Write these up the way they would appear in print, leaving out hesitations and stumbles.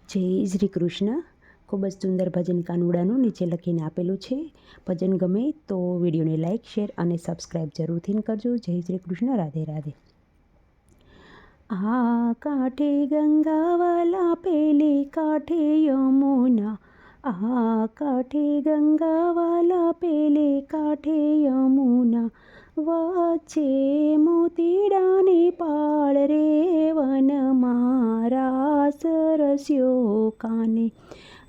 જય શ્રી કૃષ્ણ. ખૂબ જ સુંદર ભજન કાનુડાનું નીચે લખીને આપેલું છે. ભજન ગમે તો વિડીયોને લાઇક, શેર અને સબસ્ક્રાઈબ જરૂરથી કરજો. જય શ્રી કૃષ્ણ. રાધે રાધે. આ કાંઠે ગંગાવાલા, પેલે કાંઠે યમુના. આ કાંઠે ગંગાવાલા, પેલે કાંઠે યમુના. વચ્ચે મોતીડાની પાળ રે, વન મારા સરસ્યો કાને.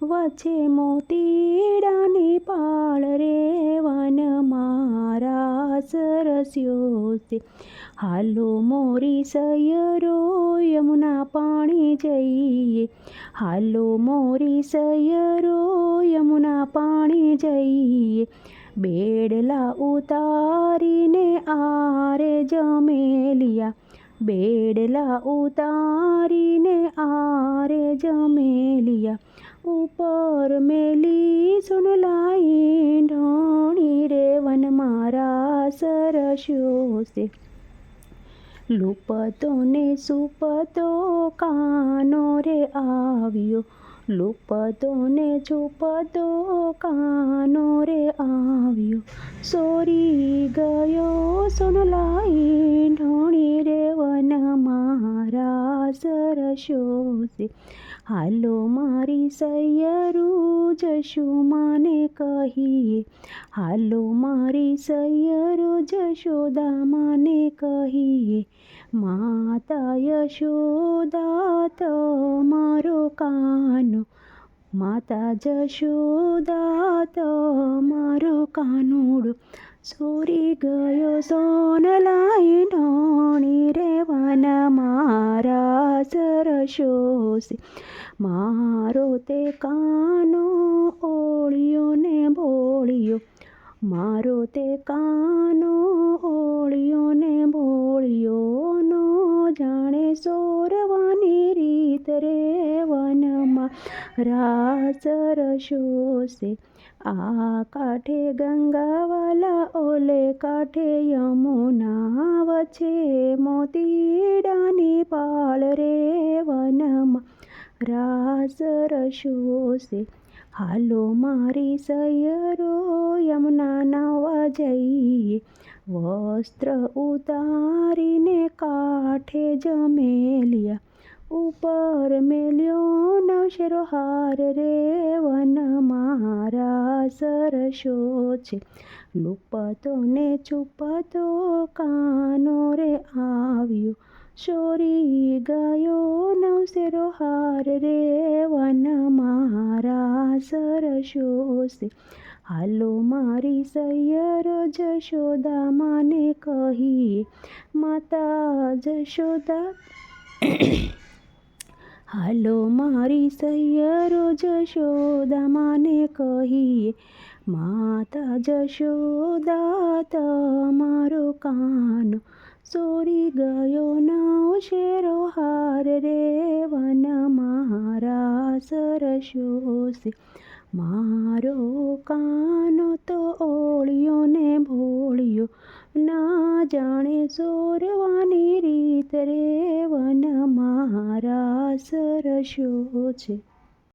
વચ્ચે મોતીડાની પાળ રે, વન મારા સરસ્યો છે. હાલો મોરી સયરો, યમુના પાણી જઈએ. હાલો મોરી સયરો, યમુના પાણી જઈએ. બેડલા ઉતારીને આરે જમેલિયા. બેડલા ઉતારીને આરે જમેલિયા. ઉપર મેલી સુનલાઈ ઢોણી રે, વન મારા સરસ્યો છે. લૂપતો ને સુપતો કાનો રે આવ્યો. લૂપતો ને છુપતો કાનો રે આવ્યો. સોરી ગયો સોનલાઈ ઢોણી રે, વન મારા સરસ્યો છે. હાલો મારી સૈયરું જશુમાને કહીએ. હાલો મારી સૈયરું જશોદામાને કહીએ. માતા યશોદા તમારો કાનો. માતા જશોદા તમારો કાનુડો. સોરી ગયો સોનલાઈ ઢોણી રે, વન મારા સરસ્યો છે. મારો તે કાનો ઓળિયો ને ભોળિયો. મારો તે કાનો ઓળિયો ને ભોળિયો. નો જાણે સોરવાની રીત રે, વનમાં રાસ સરસ્યો છે. આ કાંઠે ગંગાવાલા, ઓલે કાંઠે યમુના. વચ્ચે મોતીડાની પાળ રે, વનમાં રાસ સરસ્યો છે. હાલો મારી સૈયરો, યમુના નાવા જઈએ. વસ્ત્ર ઉતારીને કાંઠે જમેલિયા. ઉપર મેલ્યો નવશેરો હાર રે, વન મારા સરસ્યો છે. લૂપતો ને છુપતો કાનો રે આવ્યો. ચોરી ગયો નવશેરો હાર રે, વન મારા સરસ્યો છે. હાલો મારી સૈયરો જશોદામાને કહીએ. માતા જશોદા હાલો મારી સૈયરો જશોદામાને કહીએ. માતા જશોદા તમારો કાનો. સોરી ગયો નવશેરો હાર રે, વન મારા સરસ્યો છે. મારો કાનો તો ઓળિયો ને ભોળિયો. ના જાણે સોરવાની રીત રે, વન મારા સરસ્યો છે.